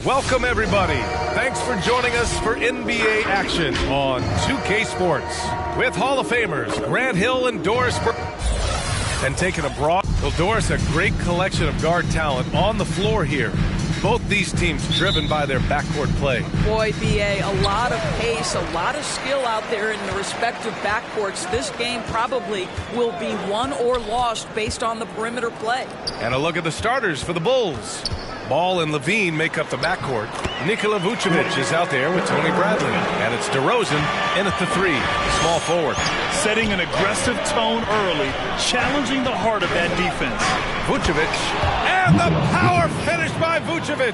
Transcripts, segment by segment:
Welcome, everybody. Thanks for joining us for NBA action on 2K Sports with Hall of Famers Grant Hill and Doris and taking a broad. Well, Doris, a great collection of guard talent on the floor here. Both these teams driven by their backcourt play. Boy, BA, a lot of pace, a lot of skill out there in the respective backcourts. This game probably will be won or lost based on the perimeter play. And a look at the starters for the Bulls. Ball and Levine make up the backcourt. Nikola Vucevic is out there with Tony Bradley. And it's DeRozan in at the three, small forward. Setting an aggressive tone early, challenging the heart of that defense. Vucevic, and the power finish by Vucevic.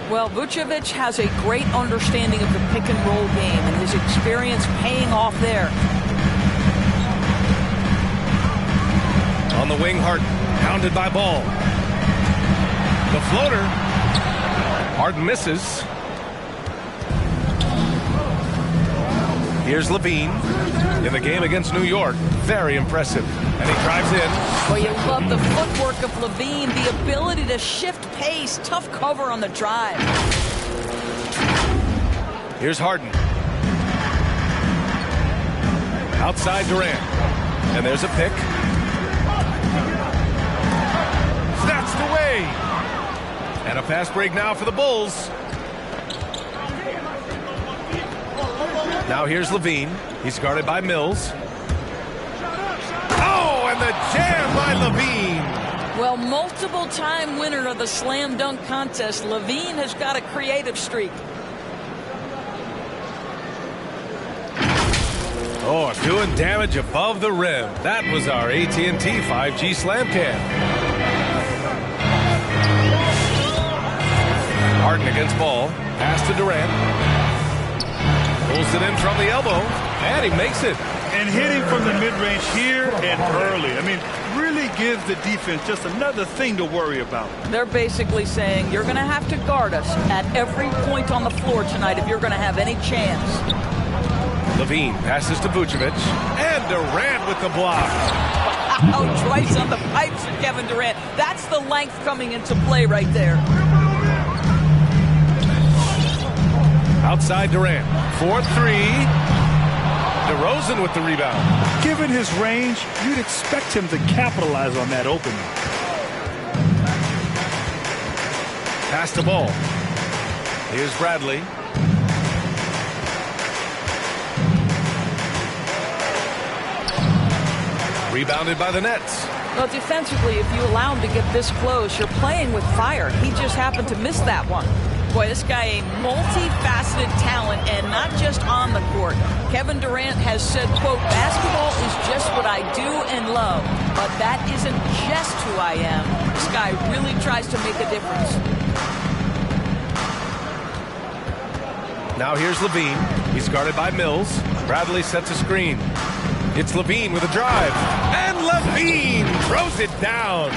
Well, Vucevic has a great understanding of the pick-and-roll game, and his experience paying off there. On the wing, Harden, pounded by Ball. The floater. Harden misses. Here's Levine in the game against New York. Very impressive. And he drives in. Well, you love the footwork of Levine, the ability to shift pace, tough cover on the drive. Here's Harden. Outside Durant. And there's a pick. Snatched away. And a fast break now for the Bulls. Now here's Levine. He's guarded by Mills. Oh, and the jam by Levine. Well, multiple-time winner of the slam dunk contest, Levine has got a creative streak. Oh, doing damage above the rim. That was our AT&T 5G slam cam. Harden against Ball. Pass to Durant. Pulls it in from the elbow. And he makes it. And hitting from the mid-range here and early. I mean, really gives the defense just another thing to worry about. They're basically saying you're going to have to guard us at every point on the floor tonight if you're going to have any chance. Levine passes to Vucevic. And Durant with the block. Wow, twice on the pipes for Kevin Durant. That's the length coming into play right there. Outside Durant. 4-3. DeRozan with the rebound. Given his range, you'd expect him to capitalize on that opening. Pass the ball. Here's Bradley. Rebounded by the Nets. Well, defensively, if you allow him to get this close, you're playing with fire. He just happened to miss that one. Boy, this guy a multifaceted talent, and not just on the court. Kevin Durant has said, quote, basketball is just what I do and love, but that isn't just who I am. This guy really tries to make a difference. Now here's Levine. He's guarded by Mills. Bradley sets a screen. It's Levine with a drive. And Levine throws it down.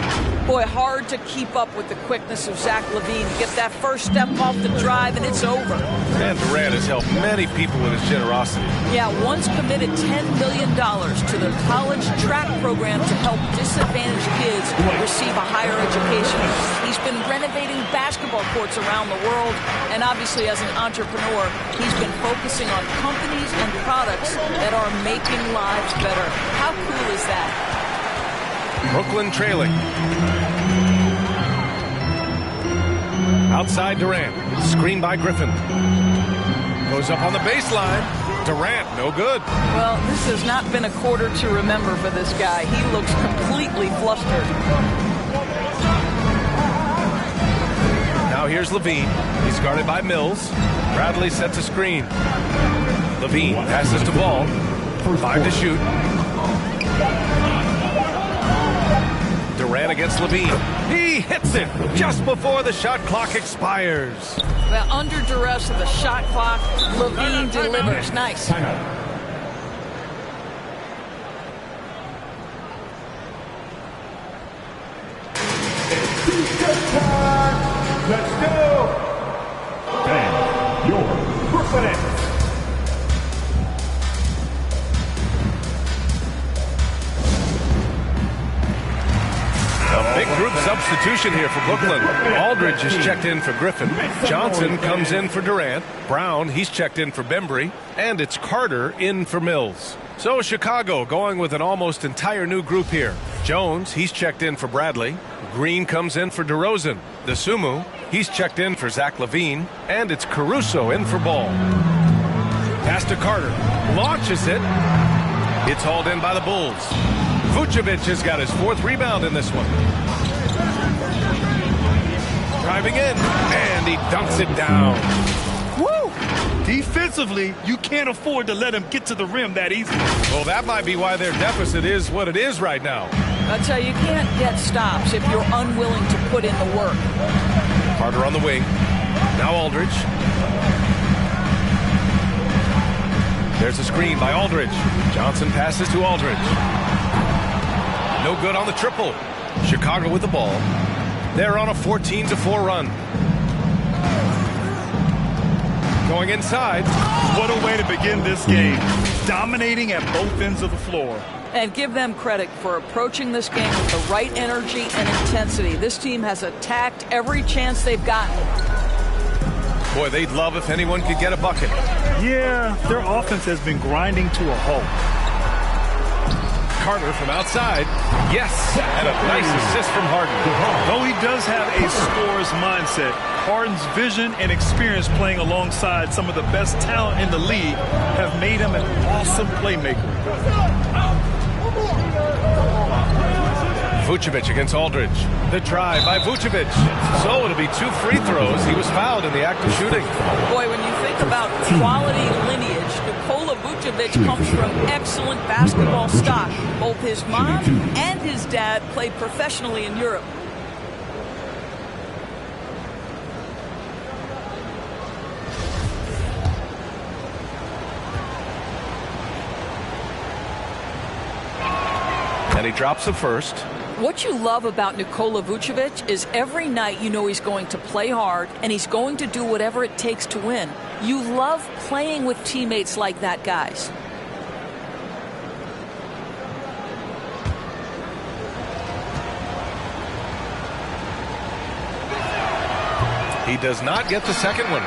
Boy, hard to keep up with the quickness of Zach Levine. Get that first step off the drive, and it's over. And Durant has helped many people with his generosity. Yeah, once committed $10 million to the college track program to help disadvantaged kids receive a higher education. He's been renovating basketball courts around the world, and obviously as an entrepreneur, he's been focusing on companies and products that are making lives better. How cool is that? Brooklyn trailing. Outside Durant. Screen by Griffin. Goes up on the baseline. Durant, no good. Well, this has not been a quarter to remember for this guy. He looks completely flustered. Now here's Levine. He's guarded by Mills. Bradley sets a screen. Levine passes to Ball. 5 to shoot. Durant against Levine. He hits it just before the shot clock expires. Well, under duress of the shot clock, Levine delivers. Nice. Let's go! And your Brooklyn Nets. A big group substitution here for Brooklyn. Aldridge is checked in for Griffin. Johnson comes in for Durant. Brown, he's checked in for Bembry. And it's Carter in for Mills. So Chicago going with an almost entire new group here. Jones, he's checked in for Bradley. Green comes in for DeRozan. Dosunmu, he's checked in for Zach LaVine. And it's Caruso in for Ball. Pass to Carter. Launches it. It's hauled in by the Bulls. Vucevic has got his 4th rebound in this one. Driving in, and he dunks it down. Woo! Defensively, you can't afford to let him get to the rim that easily. Well, that might be why their deficit is what it is right now. I tell you, you can't get stops if you're unwilling to put in the work. Carter on the wing. Now Aldridge. There's a screen by Aldridge. Johnson passes to Aldridge. No good on the triple. Chicago with the ball. They're on a 14-4 run. Going inside. What a way to begin this game. Dominating at both ends of the floor. And give them credit for approaching this game with the right energy and intensity. This team has attacked every chance they've gotten. Boy, they'd love if anyone could get a bucket. Yeah, their offense has been grinding to a halt. Carter from outside. Yes, and a nice assist from Harden. Though he does have a scorer's mindset, Harden's vision and experience playing alongside some of the best talent in the league have made him an awesome playmaker. Vucevic against Aldridge. The try by Vucevic. So it'll be 2 free throws. He was fouled in the act of shooting. Boy, when you think about quality lineage, Nikola Vucevic comes from excellent basketball stock. Both his mom and his dad played professionally in Europe. And he drops the first. What you love about Nikola Vucevic is every night you know he's going to play hard and he's going to do whatever it takes to win. You love playing with teammates like that, guys. He does not get the second one.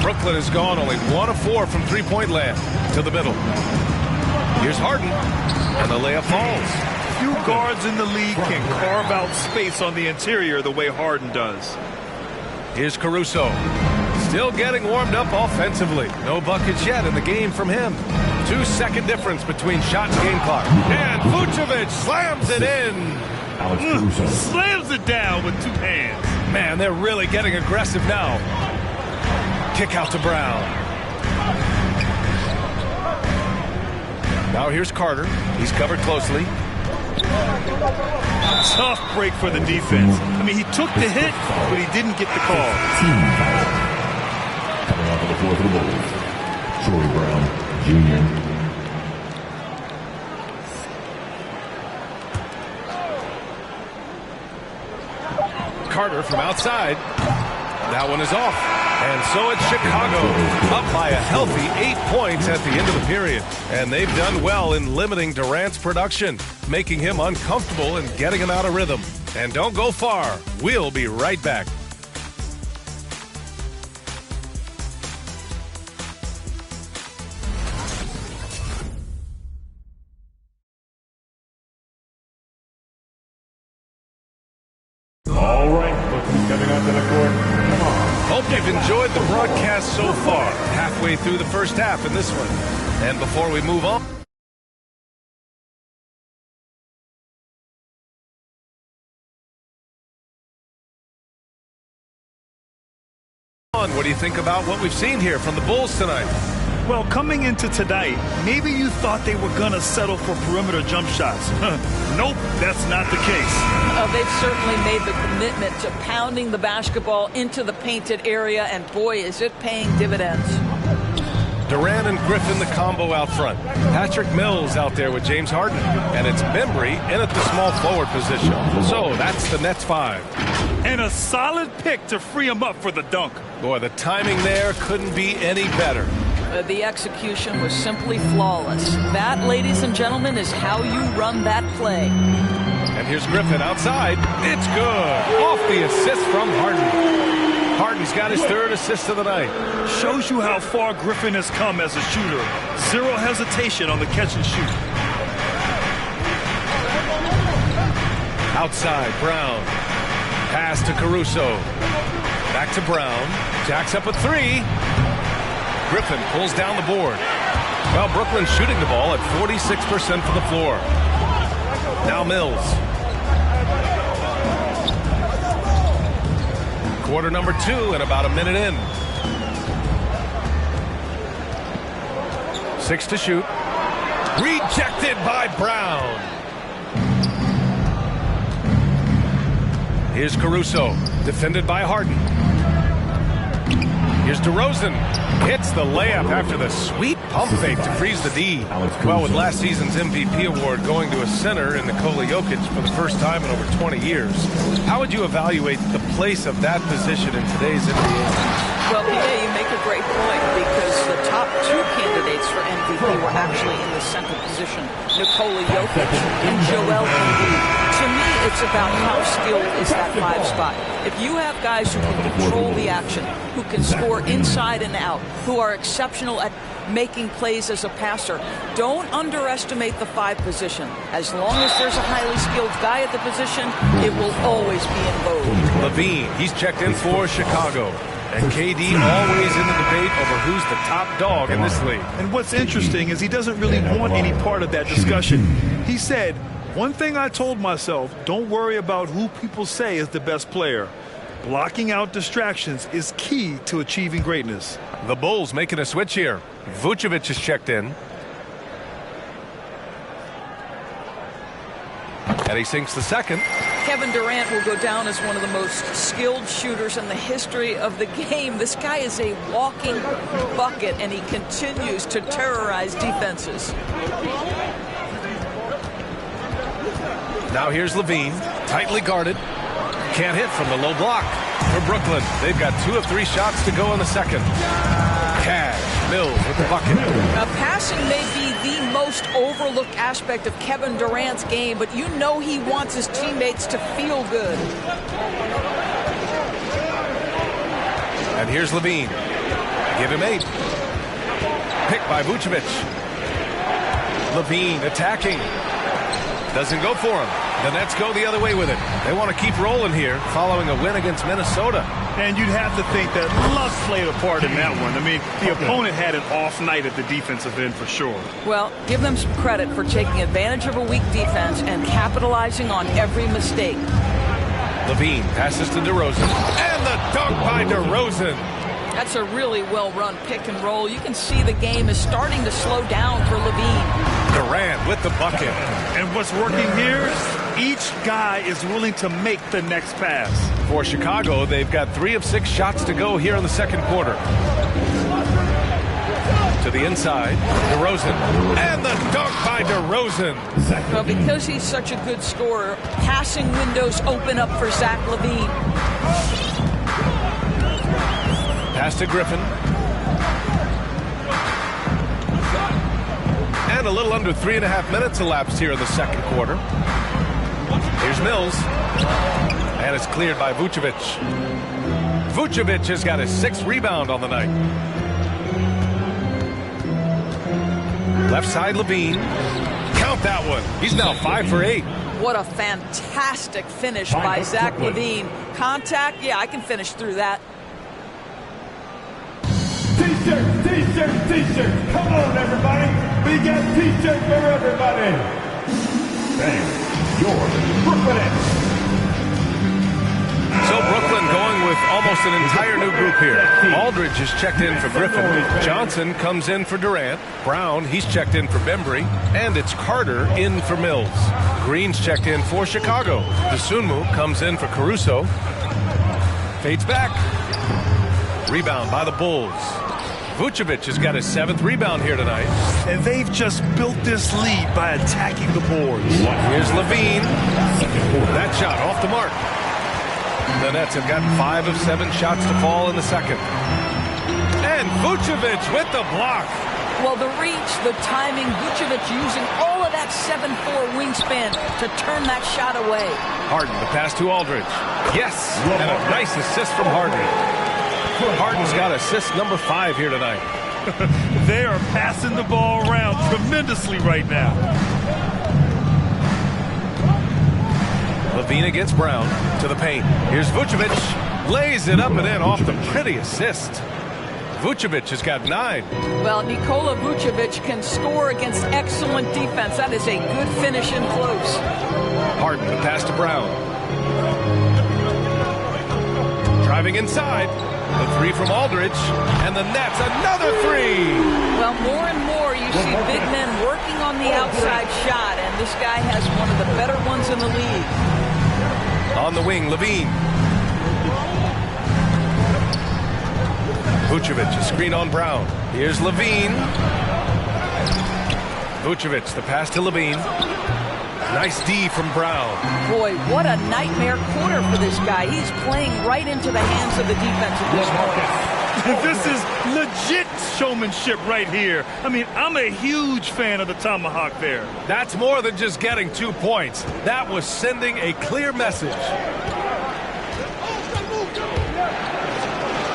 Brooklyn has gone only 1 of 4 from three-point land to the middle. Here's Harden, and the layup falls. Few guards in the league can carve out space on the interior the way Harden does. Here's Caruso. Still getting warmed up offensively. No buckets yet in the game from him. 2-second difference between shot and game clock. And Vucevic slams it in. Slams it down with 2 hands. Man, they're really getting aggressive now. Kick out to Brown. Now here's Carter. He's covered closely. Tough break for the defense. I mean, he took the hit, but he didn't get the call. Coming off of the floor for the Bulls, Troy Brown, Jr. Carter from outside. That one is off. And so it's Chicago, up by a healthy 8 points at the end of the period. And they've done well in limiting Durant's production, making him uncomfortable and getting him out of rhythm. And don't go far. We'll be right back. All right, look who's coming onto the court. Come on. Hope you've enjoyed the broadcast so far. Halfway through the first half in this one. And before we move on, what do you think about what we've seen here from the Bulls tonight? Well, coming into tonight, maybe you thought they were going to settle for perimeter jump shots. Nope, that's not the case. They've certainly made the commitment to pounding the basketball into the painted area, and boy, is it paying dividends. Durant and Griffin, the combo out front. Patrick Mills out there with James Harden. And it's Bembry in at the small forward position. So that's the Nets 5. And a solid pick to free him up for the dunk. Boy, the timing there couldn't be any better. The execution was simply flawless. That, ladies and gentlemen, is how you run that play. And here's Griffin outside. It's good. Off the assist from Harden. Harden's got his third assist of the night. Shows you how far Griffin has come as a shooter. Zero hesitation on the catch and shoot. Outside, Brown. Pass to Caruso. Back to Brown. Jacks up a three. Griffin pulls down the board. Well, Brooklyn's shooting the ball at 46% from the floor. Now Mills. Quarter number 2 and about a minute in. 6 to shoot. Rejected by Brown. Here's Caruso, defended by Harden. Here's DeRozan. Hits the layup after the sweet pump fake to freeze the D. Well, with last season's MVP award going to a center in Nikola Jokic for the first time in over 20 years, how would you evaluate the place of that position in today's NBA? Well, yeah, you make a great point because the top 2 candidates for MVP were actually in the center position, Nikola Jokic and Joel Embiid. To me, it's about how skilled is that 5 spot. If you have guys who can control the action, who can score inside and out, who are exceptional at making plays as a passer, don't underestimate the 5 position. As long as there's a highly skilled guy at the position, it will always be in vogue. Levine, he's checked in for Chicago. And KD always in the debate over who's the top dog in this league. And what's interesting is he doesn't really want any part of that discussion. He said, one thing I told myself, don't worry about who people say is the best player. Blocking out distractions is key to achieving greatness. The Bulls making a switch here. Vucevic is checked in. And he sinks the second. Kevin Durant will go down as one of the most skilled shooters in the history of the game. This guy is a walking bucket, and he continues to terrorize defenses. Now here's Levine, tightly guarded. Can't hit from the low block. For Brooklyn, they've got 2 of 3 shots to go in the second. Cash, Mills with the bucket. Now, passing may be the most overlooked aspect of Kevin Durant's game, but you know he wants his teammates to feel good. And here's Levine. Give him 8. Picked by Vucevic. Levine attacking. Doesn't go for him. The Nets go the other way with it. They want to keep rolling here following a win against Minnesota. And you'd have to think that luck played a part in that one. I mean, the opponent had an off night at the defensive end for sure. Well, give them some credit for taking advantage of a weak defense and capitalizing on every mistake. Levine passes to DeRozan. And the dunk by DeRozan. That's a really well-run pick and roll. You can see the game is starting to slow down for Levine. Durant with the bucket. And what's working here, each guy is willing to make the next pass. For Chicago, they've got 3 of 6 shots to go here in the second quarter. To the inside, DeRozan. And the dunk by DeRozan. Well, because he's such a good scorer, passing windows open up for Zach LaVine. Pass to Griffin. And a little under 3.5 minutes elapsed here in the second quarter. Here's Mills. And it's cleared by Vucevic. Vucevic has got his 6th rebound on the night. Left side, Levine. Count that one. He's now 5 for 8. What a fantastic finish by Zach LaVine. Contact, yeah, I can finish through that. T-shirts, T-shirts, T-shirts. Come on, everybody. We got T-shirts for everybody. Thanks. You're Brooklyn. So Brooklyn going with almost an entire new group here. Aldridge is checked in for Griffin. Johnson comes in for Durant. Brown, he's checked in for Bembry. And it's Carter in for Mills. Green's checked in for Chicago. Dosunmu comes in for Caruso. Fades back. Rebound by the Bulls. Vucevic has got his 7th rebound here tonight. And they've just built this lead by attacking the boards. Here's Levine. That shot off the mark. The Nets have got 5 of 7 shots to fall in the second. And Vucevic with the block. Well, the reach, the timing, Vucevic using all of that 7'4" wingspan to turn that shot away. Harden, the pass to Aldridge. Yes, and a nice assist from Harden. Harden's got assist number 5 here tonight. They are passing the ball around tremendously right now. LaVine against Brown to the paint. Here's Vucevic. Lays it up and in off the pretty assist. Vucevic has got 9. Well, Nikola Vucevic can score against excellent defense. That is a good finish in close. Harden, the pass to Brown. Driving inside. The 3 from Aldridge. And the Nets, another 3. Well, more and more you see big men working on the outside shot, and this guy has one of the better ones in the league. On the wing, LaVine. Vucevic, a screen on Brown. Here's LaVine. Vucevic, the pass to LaVine. Nice D from Brown. Boy, what a nightmare quarter for this guy. He's playing right into the hands of the defense at this point. This is legit showmanship right here. I mean, I'm a huge fan of the tomahawk there. That's more than just getting 2 points. That was sending a clear message.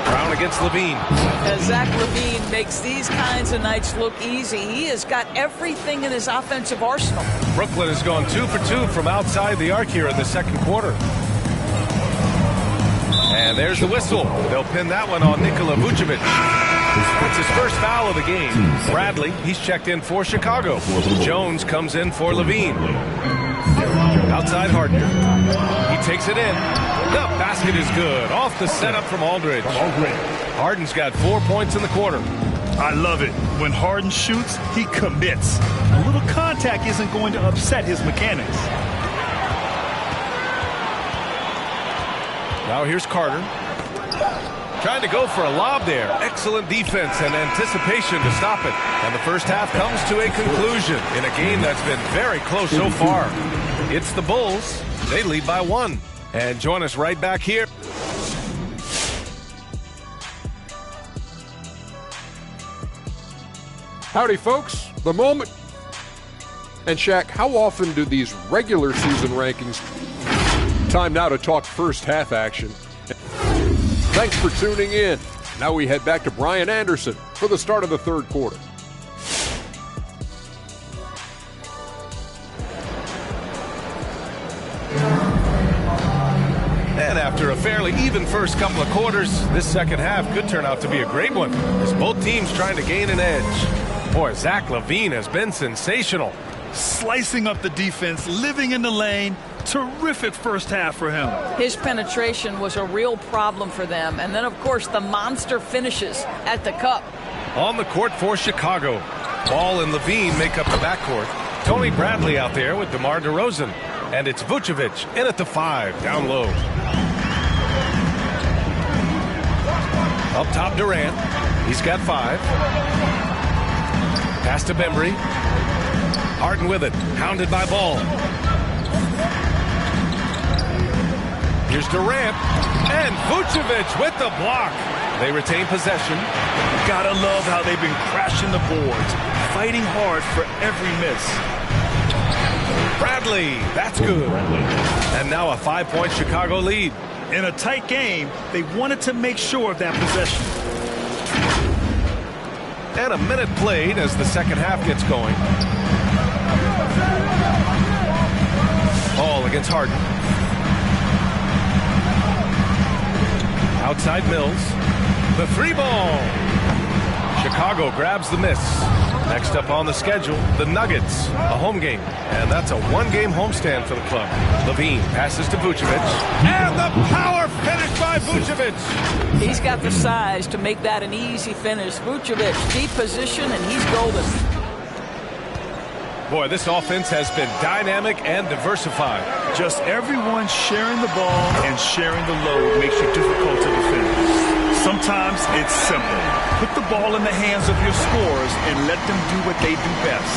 Brown against LaVine. As Zach LaVine makes these kinds of nights look easy, he has got everything in his offensive arsenal. Brooklyn has gone 2 for 2 from outside the arc here in the second quarter. And there's the whistle. They'll pin that one on Nikola Vucevic. That's his first foul of the game. Bradley, he's checked in for Chicago. Jones comes in for LaVine. Outside Harden. He takes it in. The basket is good. Off the setup from Aldridge. Harden's got 4 points in the quarter. I love it. When Harden shoots, he commits. A little contact isn't going to upset his mechanics. Now here's Carter. Trying to go for a lob there. Excellent defense and anticipation to stop it. And the first half comes to a conclusion in a game that's been very close so far. It's the Bulls. They lead by 1. And join us right back here. Howdy, folks. The moment. And Shaq, how often do these regular season rankings? Time now to talk first half action. Thanks for tuning in. Now we head back to Brian Anderson for the start of the third quarter. And after a fairly even first couple of quarters, this second half could turn out to be a great one as both teams trying to gain an edge. Boy, Zach LaVine has been sensational. Slicing up the defense, living in the lane. Terrific first half for him. His penetration was a real problem for them. And then, of course, the monster finishes at the cup. On the court for Chicago. Ball and LaVine make up the backcourt. Tony Bradley out there with DeMar DeRozan. And it's Vucevic in at the 5, down low. Up top, Durant. He's got 5. Pass to Bembry. Harden with it, hounded by Ball. Here's Durant, and Vucevic with the block. They retain possession. Gotta love how they've been crashing the boards, fighting hard for every miss. Bradley, that's good. And now a 5-point Chicago lead. In a tight game, they wanted to make sure of that possession. And a minute played as the second half gets going. Ball against Harden. Outside Mills. The 3-ball. Chicago grabs the miss. Next up on the schedule, the Nuggets, a home game. And that's a 1-game homestand for the club. LaVine passes to Vucevic. And the power finish by Vucevic. He's got the size to make that an easy finish. Vucevic, deep position, and he's golden. Boy, this offense has been dynamic and diversified. Just everyone sharing the ball and sharing the load makes you difficult to defend. Sometimes it's simple. Put the ball in the hands of your scorers and let them do what they do best.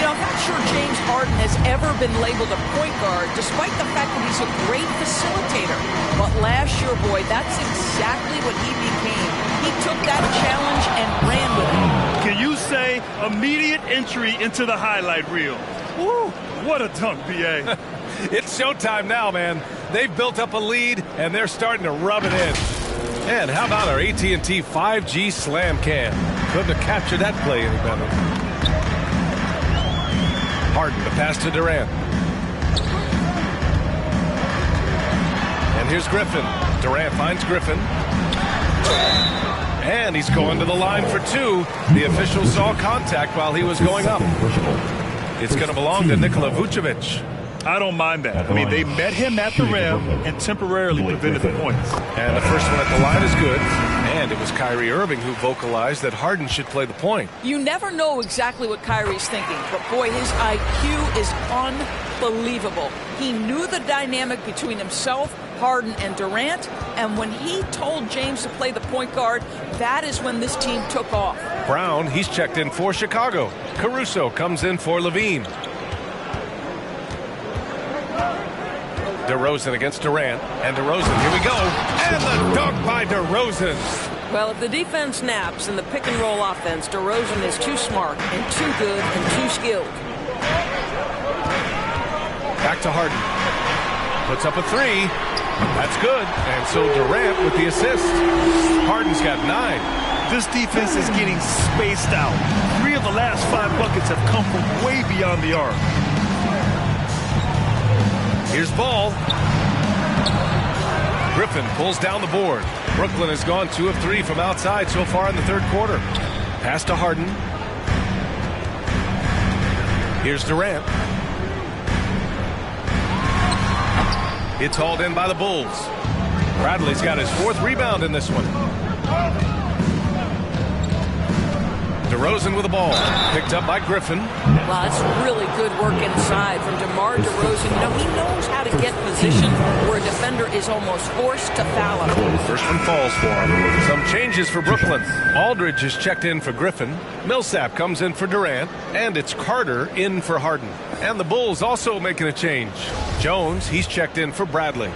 You know, I'm not sure James Harden has ever been labeled a point guard, despite the fact that he's a great facilitator. But last year, boy, that's exactly what he became. He took that challenge and ran with it. Can you say B.A., immediate entry into the highlight reel. Woo, what a dunk, B.A. It's showtime now, man. They've built up a lead, and they're starting to rub it in. And how about our AT&T 5G Slam Cam? Couldn't have captured that play any better. Harden, the pass to Durant. And here's Griffin. Durant finds Griffin. And he's going to the line for two. The official saw contact while he was going up. It's going to belong to Nikola Vucevic. I don't mind that. I mean, they met him at the rim and temporarily prevented the points. And the first one at the line is good. And it was Kyrie Irving who vocalized that Harden should play the point. You never know exactly what Kyrie's thinking, but boy, his IQ is unbelievable. He knew the dynamic between himself, Harden, and Durant, and when he told James to play the point guard, that is when this team took off. Brown, he's checked in for Chicago. Caruso comes in for Levine. DeRozan against Durant, and DeRozan, here we go, and the dunk by DeRozan. Well, if the defense naps in the pick-and-roll offense, DeRozan is too smart and too good and too skilled. Back to Harden. Puts up a three. That's good. And so Durant with the assist. Harden's got 9. This defense is getting spaced out. 3 of the last 5 buckets have come from way beyond the arc. Here's Ball. Griffin pulls down the board. Brooklyn has gone 2 of 3 from outside so far in the third quarter. Pass to Harden. Here's Durant. It's hauled in by the Bulls. Bradley's got his 4th rebound in this one. DeRozan with the ball. Picked up by Griffin. Wow, that's really good work inside from DeMar DeRozan. You know, he knows how to get position where a defender is almost forced to foul him. First one falls for him. Some changes for Brooklyn. Aldridge is checked in for Griffin. Millsap comes in for Durant. And it's Carter in for Harden. And the Bulls also making a change. Jones, he's checked in for Bradley.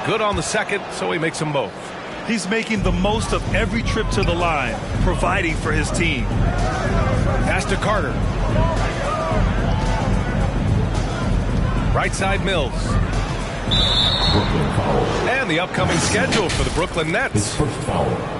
Good on the second, so he makes them both. He's making the most of every trip to the line, providing for his team. Pass to Carter. Right side Mills. And the upcoming schedule for the Brooklyn Nets.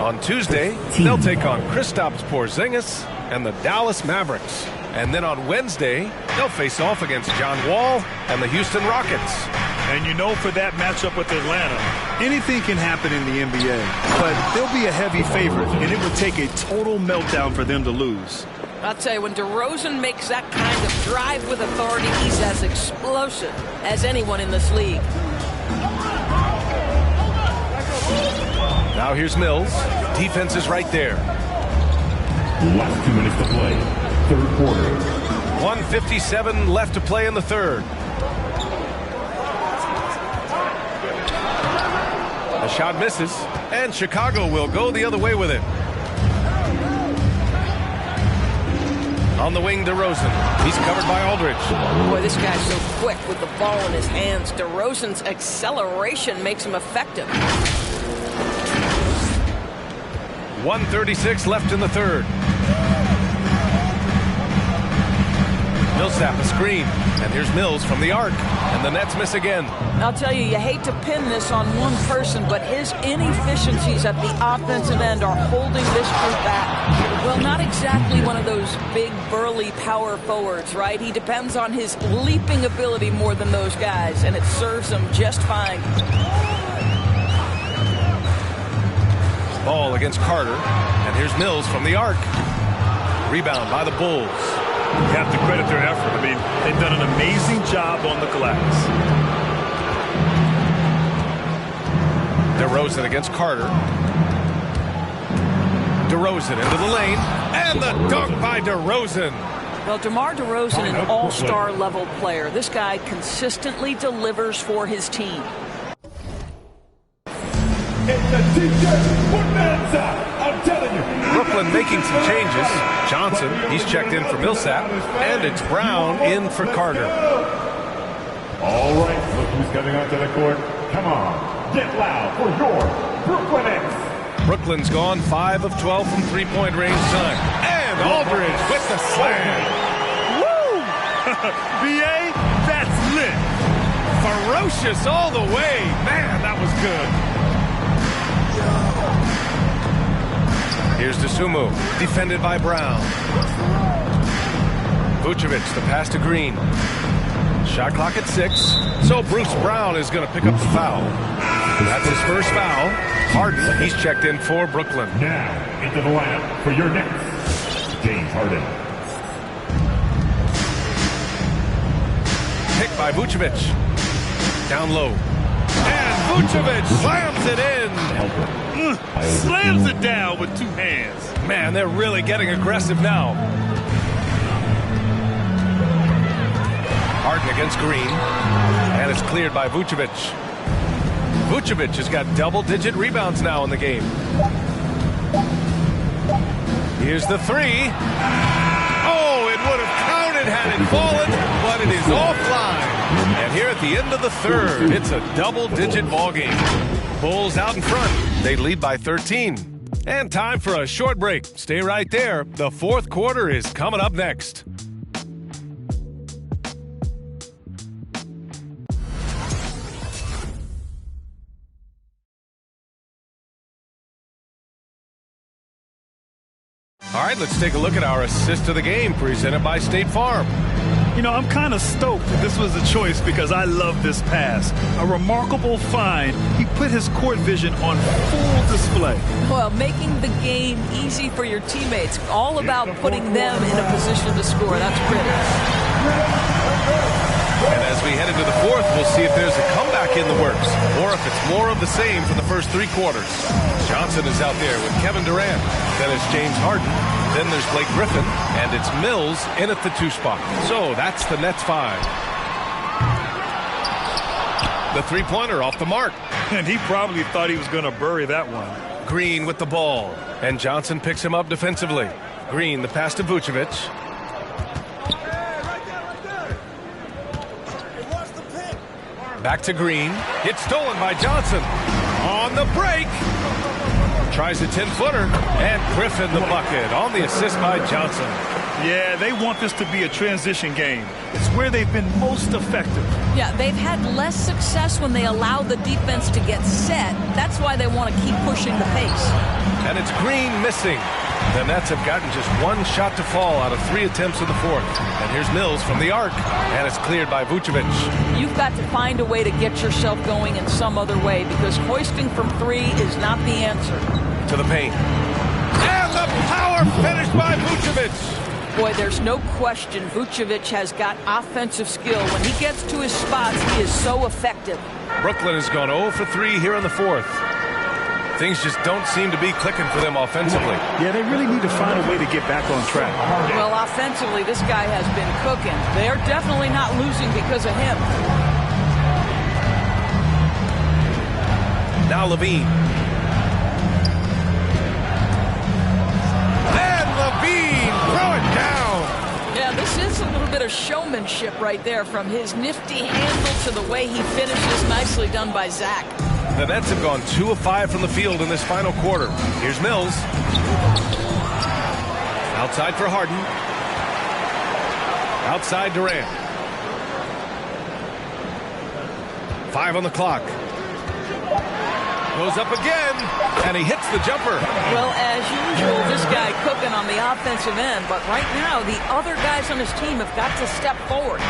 On Tuesday, they'll take on Kristaps Porzingis and the Dallas Mavericks. And then on Wednesday, they'll face off against John Wall and the Houston Rockets. And you know, for that matchup with Atlanta, anything can happen in the NBA. But they'll be a heavy favorite, and it would take a total meltdown for them to lose. I'll tell you, when DeRozan makes that kind of drive with authority, he's as explosive as anyone in this league. Now here's Mills. Defense is right there. Last 2 minutes to play. Third quarter. 1:57 left to play in the third. The shot misses, and Chicago will go the other way with it. On the wing, DeRozan. He's covered by Aldridge. Boy, this guy's so quick with the ball in his hands. DeRozan's acceleration makes him effective. 1:36 left in the third. Millsap a screen, and here's Mills from the arc, and the Nets miss again. I'll tell you, you hate to pin this on one person, but his inefficiencies at the offensive end are holding this group back. Well, not exactly one of those big, burly power forwards, right? He depends on his leaping ability more than those guys, and it serves him just fine. Ball against Carter, and here's Mills from the arc. Rebound by the Bulls. You have to credit their effort. I mean, they've done an amazing job on the glass. DeRozan against Carter. DeRozan into the lane, and the dunk by DeRozan. Well, DeMar DeRozan, an all-star level player. This guy consistently delivers for his team. It's a T-shirt bonanza, I'm telling you. Brooklyn making some changes. Johnson, he's checked in for Millsap, and it's Brown in for Carter. All right, look who's coming onto the court. Come on. get loud for your Brooklyn Nets. Brooklyn's gone 5 of 12 from three-point range tonight. And Aldridge with the slam. Woo! B.A., that's lit. Ferocious all the way. Man, that was good. Here's DeSumo, defended by Brown. Vucevic, the pass to Green. Shot clock at 6. So Bruce Brown is going to pick up the foul. That's his first foul. Harden, he's checked in for Brooklyn. Now, into the lineup for your Nets, James Harden. Picked by Vucevic. Down low. And Vucevic slams it in. Slams it down with two hands. Man, they're really getting aggressive now. Harden against Green. And it's cleared by Vucevic. Vucevic has got double-digit rebounds now in the game. Here's the three. Oh, it would have counted had it fallen, but it is offline. And here at the end of the third, it's a double-digit ball game. Bulls out in front. They lead by 13. And time for a short break. Stay right there. The fourth quarter is coming up next. All right, let's take a look at our assist of the game presented by State Farm. You know, I'm kind of stoked that this was a choice because I love this pass. A remarkable find. He put his court vision on full display. Well, making the game easy for your teammates. All about putting them in a position to score. That's pretty. And as we head into the fourth, we'll see if there's a comeback in the works or if it's more of the same for the first three quarters. Johnson is out there with Kevin Durant. Then it's James Harden. Then there's Blake Griffin. And it's Mills in at the 2 spot. So that's the Nets 5. The three-pointer off the mark. And he probably thought he was going to bury that one. Green with the ball. And Johnson picks him up defensively. Green, the pass to Vucevic. Back to Green. It's stolen by Johnson. On the break. Tries a 10-footer. And Griffin the bucket on the assist by Johnson. Yeah, they want this to be a transition game. It's where they've been most effective. Yeah, they've had less success when they allow the defense to get set. That's why they want to keep pushing the pace. And it's Green missing. The Nets have gotten just one shot to fall out of 3 attempts in the fourth. And here's Mills from the arc. And it's cleared by Vucevic. You've got to find a way to get yourself going in some other way because hoisting from 3 is not the answer. To the paint. And the power finish by Vucevic. Boy, there's no question Vucevic has got offensive skill. When he gets to his spots, he is so effective. Brooklyn has gone 0 for 3 here in the fourth. Things just don't seem to be clicking for them offensively. Yeah, they really need to find a way to get back on track. Well, offensively, this guy has been cooking. They're definitely not losing because of him. Now Levine. And Levine, throw it down. Yeah, this is a little bit of showmanship right there from his nifty handle to the way he finishes. Nicely done by Zach. The Nets have gone 2 of 5 from the field in this final quarter. Here's Mills. Outside for Harden. Outside Durant. 5 on the clock. Goes up again, and he hits the jumper. Well, as usual, this guy cooking on the offensive end, but right now the other guys on his team have got to step forward.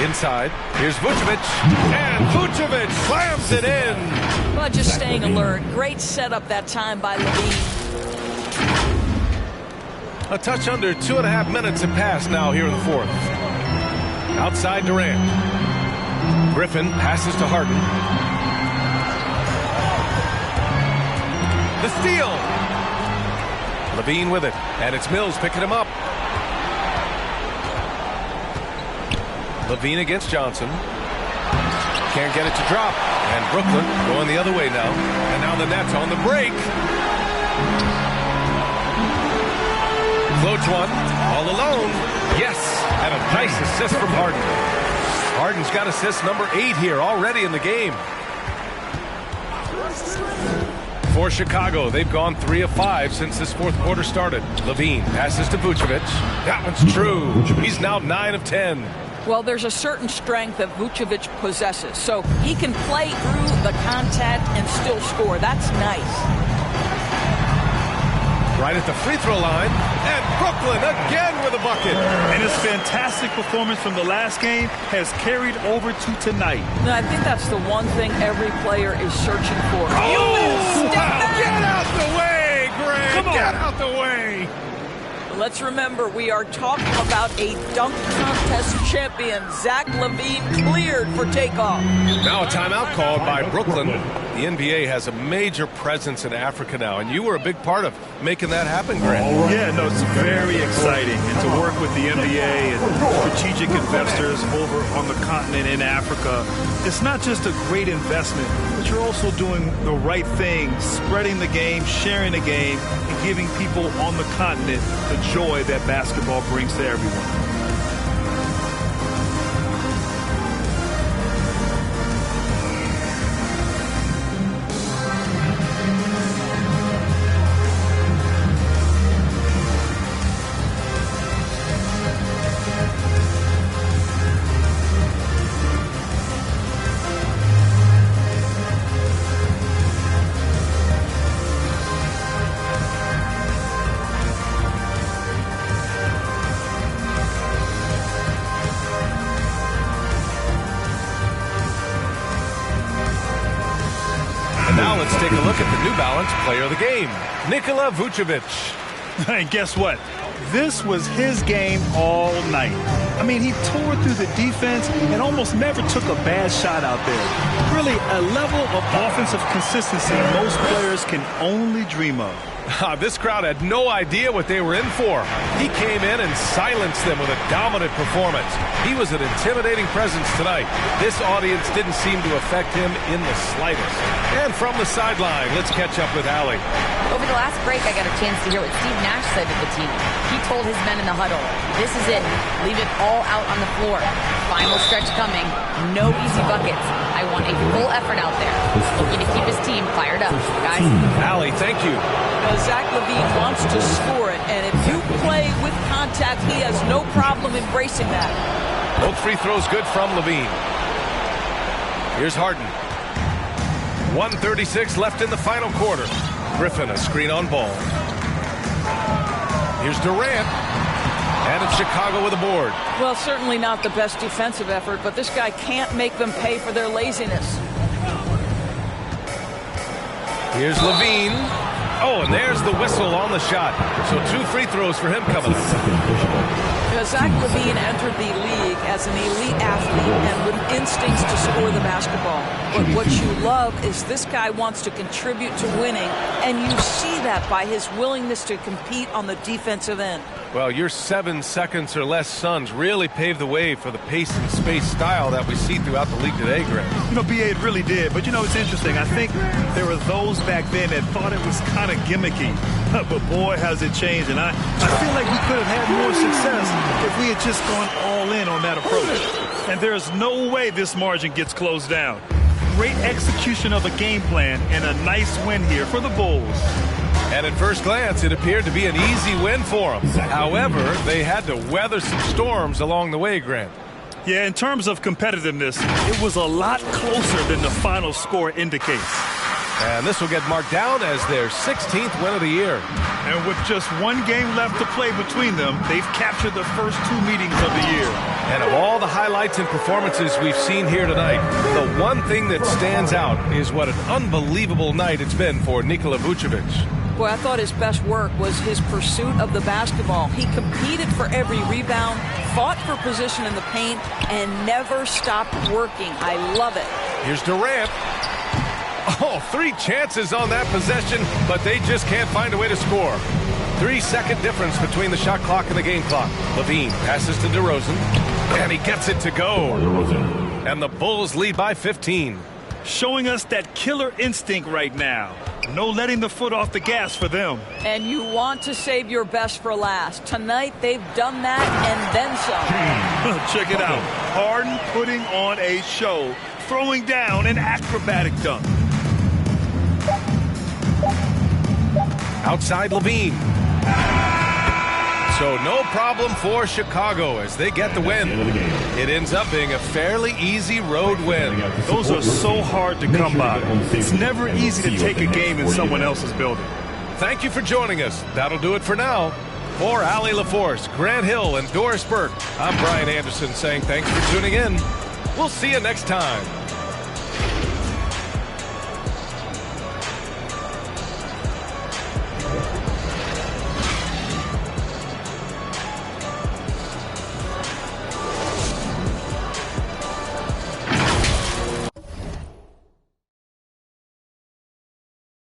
Inside, here's Vucevic, and Vucevic slams it in. Well, just staying alert. Great setup that time by Levine. A touch under 2.5 minutes have passed now here in the fourth. Outside Durant. Griffin passes to Harden. The steal. Levine with it, and it's Mills picking him up. Levine against Johnson. Can't get it to drop. And Brooklyn going the other way now. And now the Nets on the break. Floats one. All alone. Yes. And a nice assist from Harden. Harden's got assist number 8 here already in the game. For Chicago, they've gone 3 of 5 since this fourth quarter started. LaVine passes to Vucevic. That one's true. He's now 9 of 10. Well, there's a certain strength that Vucevic possesses, so he can play through the contact and still score. That's nice. Right at the free throw line, and Brooklyn again with a bucket. And his fantastic performance from the last game has carried over to tonight. I think that's the one thing every player is searching for. Oh, wow. Get out the way, Greg. Come on. Get out the way. Let's remember, we are talking about a dunk contest champion. Zach LaVine cleared for takeoff. Now a timeout called by Brooklyn. The NBA has a major presence in Africa now, and you were a big part of making that happen, Grant. Yeah, no, it's very exciting. And to work with the NBA and strategic investors over on the continent in Africa, it's not just a great investment, but you're also doing the right thing, spreading the game, sharing the game, and giving people on the continent the joy that basketball brings to everyone. Now let's take a look at the New Balance player of the game, Nikola Vucevic. And guess what? This was his game all night. I mean, he tore through the defense and almost never took a bad shot out there. Really, a level of offensive consistency most players can only dream of. This crowd had no idea what they were in for. He came in and silenced them with a dominant performance. He was an intimidating presence tonight. This audience didn't seem to affect him in the slightest. And from the sideline, let's catch up with Allie. Over the last break, I got a chance to hear what Steve Nash said to the team. He told his men in the huddle, this is it. Leave it all out on the floor. Final stretch coming. No easy buckets. I want a full effort out there. Looking to keep his team fired up. Guys. Allie, thank you. Zach LaVine wants to score it, and if you play with contact, he has no problem embracing that. Both free throws good from LaVine. Here's Harden. 1:36 left in the final quarter. Griffin a screen on ball. Here's Durant. And it's Chicago with a board. Well, certainly not the best defensive effort, but this guy can't make them pay for their laziness. Here's LaVine. Oh, and there's the whistle on the shot. So 2 free throws for him coming up. Zach LaVine entered the league as an elite athlete and with instincts to score the basketball. But what you love is this guy wants to contribute to winning, and you see that by his willingness to compete on the defensive end. Well, your 7 seconds or less Suns really paved the way for the pace and space style that we see throughout the league today, Greg. You know, B.A., it really did. But, you know, it's interesting. I think there were those back then that thought it was kind of gimmicky. But, boy, has it changed. And I feel like we could have had more success if we had just gone all in on that approach. And there's no way this margin gets closed down. Great execution of a game plan and a nice win here for the Bulls. And at first glance, it appeared to be an easy win for them. However, they had to weather some storms along the way, Grant. Yeah, in terms of competitiveness, it was a lot closer than the final score indicates. And this will get marked down as their 16th win of the year. And with just 1 game left to play between them, they've captured the first 2 meetings of the year. And of all the highlights and performances we've seen here tonight, the one thing that stands out is what an unbelievable night it's been for Nikola Vucevic. Boy, I thought his best work was his pursuit of the basketball. He competed for every rebound, fought for position in the paint, and never stopped working. I love it. Here's Durant. Oh, 3 chances on that possession, but they just can't find a way to score. 3-second difference between the shot clock and the game clock. LaVine passes to DeRozan, and he gets it to go. And the Bulls lead by 15. showing us that killer instinct right now. No letting the foot off the gas for them. And you want to save your best for last. Tonight, they've done that and then some. Check it out. Harden putting on a show, throwing down an acrobatic dunk. Outside Levine. So no problem for Chicago as they get the win. It ends up being a fairly easy road win. Those are so hard to come by. It's never easy to take a game in someone else's building. Thank you for joining us. That'll do it for now. For Allie LaForce, Grant Hill, and Doris Burke, I'm Brian Anderson saying thanks for tuning in. We'll see you next time.